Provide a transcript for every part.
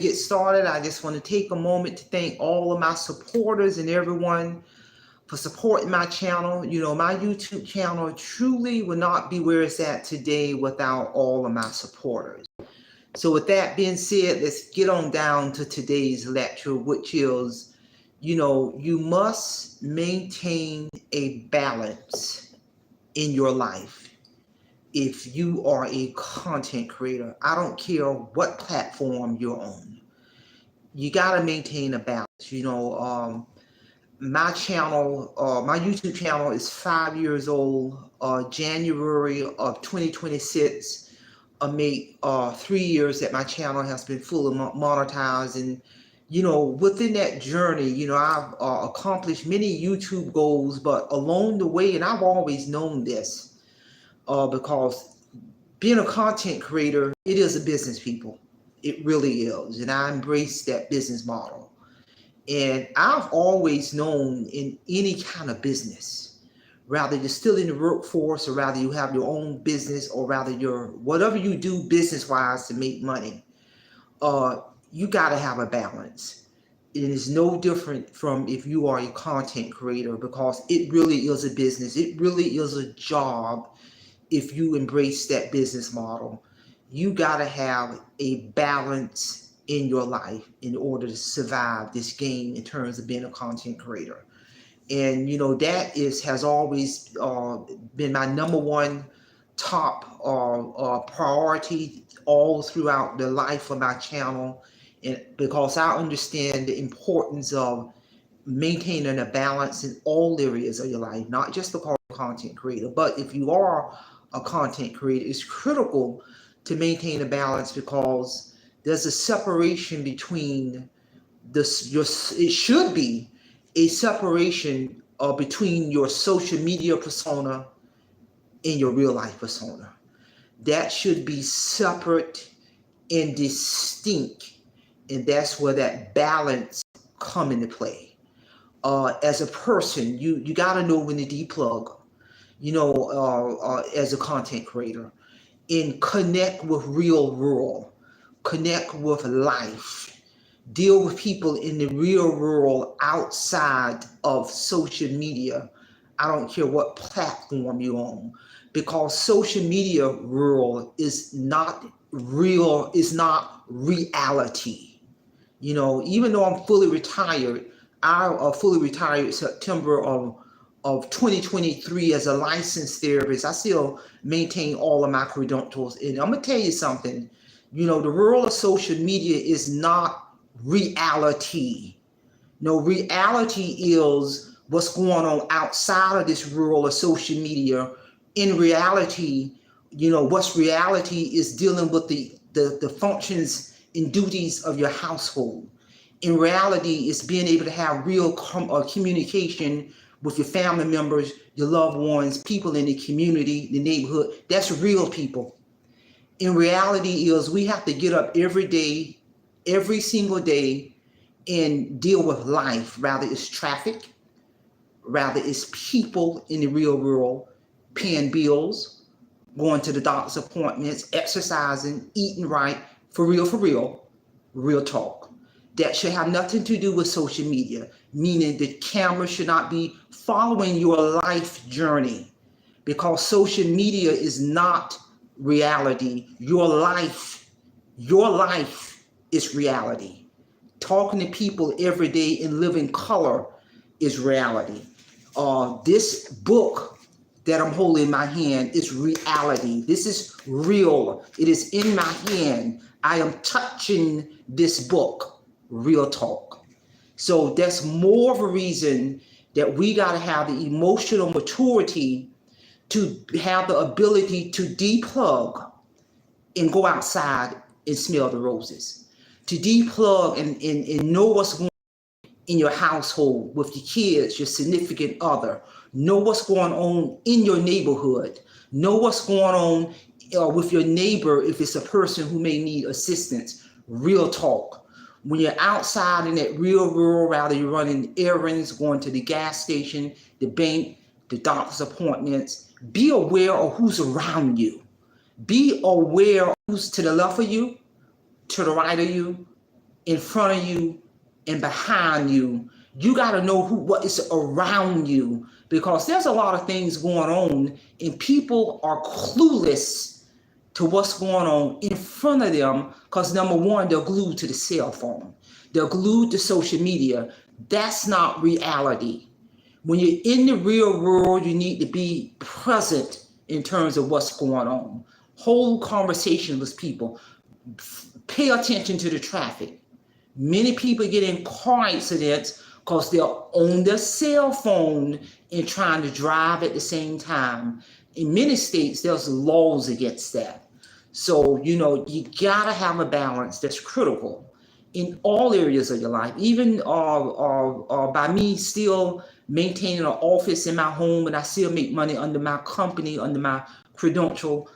get started, I just want to take a moment to thank all of my supporters and everyone for supporting my channel. You know, my YouTube channel truly would not be where it's at today without all of my supporters. So with that being said, let's get on down to today's lecture, which is, you know, you must maintain a balance in your life. If you are a content creator, I don't care what platform you're on, you got to maintain a balance. You know, my channel, my YouTube channel is 5 years old. January of 2026, I made 3 years that my channel has been fully monetized. And, you know, within that journey, you know, I've accomplished many YouTube goals, but along the way, and I've always known this, because being a content creator, it is a business, people. It really is. And I embrace that business model. And I've always known in any kind of business, rather you're still in the workforce, or rather you have your own business, or rather you're whatever you do business wise to make money, you got to have a balance. It is no different from if you are a content creator, because it really is a business. It really is a job. If you embrace that business model, you got to have a balance in your life in order to survive this game in terms of being a content creator. And, you know, that has always been my number one top priority all throughout the life of my channel. And because I understand the importance of maintaining a balance in all areas of your life, not just because you're a content creator, but if you are a content creator, it's critical to maintain a balance, because there's a separation between this. It should be a separation between your social media persona and your real life persona. That should be separate and distinct, and that's where that balance come into play. As a person, you got to know when to deplug, you know, as a content creator, and connect with real world, connect with life, deal with people in the real world outside of social media. I don't care what platform you're on, because social media world is not real, is not reality. You know, even though I'm fully retired, I fully retired September of 2023 as a licensed therapist. I still maintain all of my credentials. And I'm gonna tell you something, you know, the world of social media is not reality. No, reality is what's going on outside of this world of social media. In reality, you know, what's reality is dealing with the functions and duties of your household. In reality, it's being able to have real communication with your family members, your loved ones, people in the community, the neighborhood. That's real, people. In reality is we have to get up every day, every single day, and deal with life. Rather it's traffic, rather it's people in the real world, paying bills, going to the doctor's appointments, exercising, eating right, for real, real talk. That should have nothing to do with social media, meaning the camera should not be following your life journey, because social media is not reality. Your life is reality. Talking to people every day and living color is reality. This book that I'm holding in my hand is reality. This is real. It is in my hand. I am touching this book. Real talk. So that's more of a reason that we got to have the emotional maturity to have the ability to deplug and go outside and smell the roses, to deplug and know what's going on in your household with your kids, your significant other, know what's going on in your neighborhood, know what's going on with your neighbor if it's a person who may need assistance. Real talk. When you're outside in that real world, rather you're running errands, going to the gas station, the bank, the doctor's appointments, be aware of who's around you. Be aware of who's to the left of you, to the right of you, in front of you and behind you. You got to know what is around you, because there's a lot of things going on and people are clueless to what's going on in front of them, because number one, they're glued to the cell phone. They're glued to social media. That's not reality. When you're in the real world, you need to be present in terms of what's going on. Hold conversation with people. Pay attention to the traffic. Many people get in car accidents because they're on their cell phone and trying to drive at the same time. In many states, there's laws against that. So, you gotta have a balance that's critical in all areas of your life. Even by me still maintaining an office in my home, and I still make money under my company, under my credential,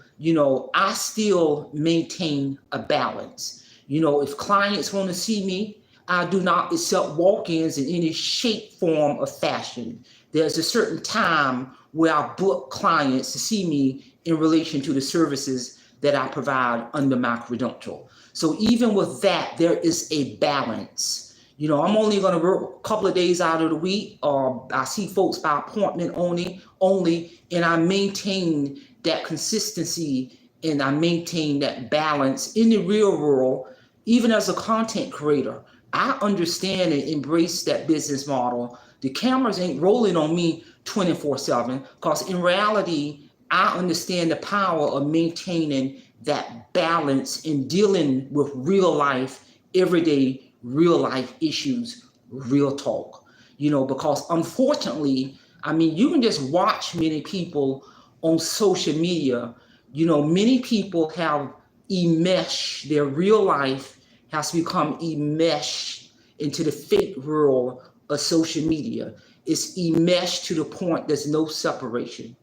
I still maintain a balance. If clients want to see me, I do not accept walk-ins in any shape, form, or fashion. There's a certain time where I book clients to see me in relation to the services that I provide under my credential. So even with that, there is a balance. I'm only going to work a couple of days out of the week, or I see folks by appointment only, and I maintain that consistency and I maintain that balance in the real world. Even as a content creator, I understand and embrace that business model. The cameras ain't rolling on me 24/7, because in reality, I understand the power of maintaining that balance in dealing with real life, everyday real life issues, real talk. Because unfortunately, you can just watch many people on social media. Many people have enmeshed, their real life has become enmeshed into the fake world of social media. It's enmeshed to the point there's no separation.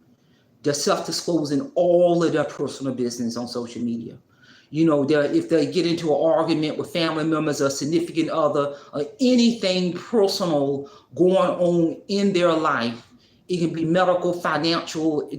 They're self-disclosing all of their personal business on social media. If they get into an argument with family members or significant other or anything personal going on in their life, it can be medical, financial,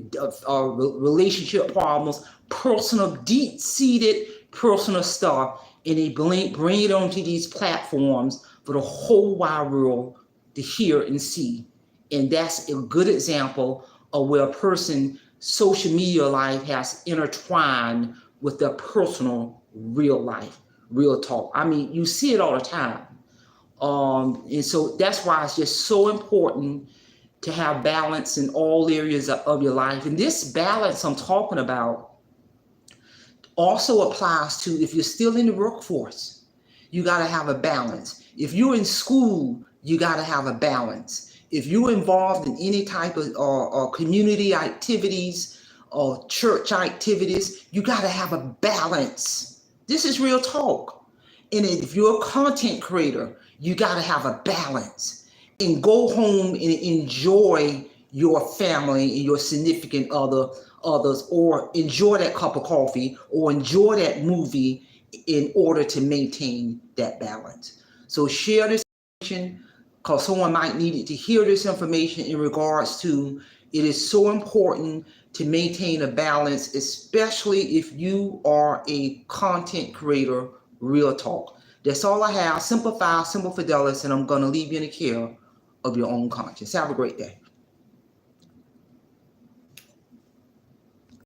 relationship problems, personal, deep-seated personal stuff, and they bring it onto these platforms for the whole wide world to hear and see. And that's a good example of where a person's social media life has intertwined with their personal real life, real talk. You see it all the time. And so that's why it's just so important to have balance in all areas of your life. And this balance I'm talking about also applies to if you're still in the workforce. You got to have a balance. If you're in school, you got to have a balance. If you're involved in any type of community activities or church activities, you got to have a balance. This is real talk. And if you're a content creator, you got to have a balance and go home and enjoy your family and your significant others, or enjoy that cup of coffee or enjoy that movie in order to maintain that balance. So share this information, because someone might need to hear this information in regards to it is so important to maintain a balance, especially if you are a content creator, real talk. That's all I have. Simplify, Simple Fidelis, and I'm going to leave you in the care of your own conscience. Have a great day.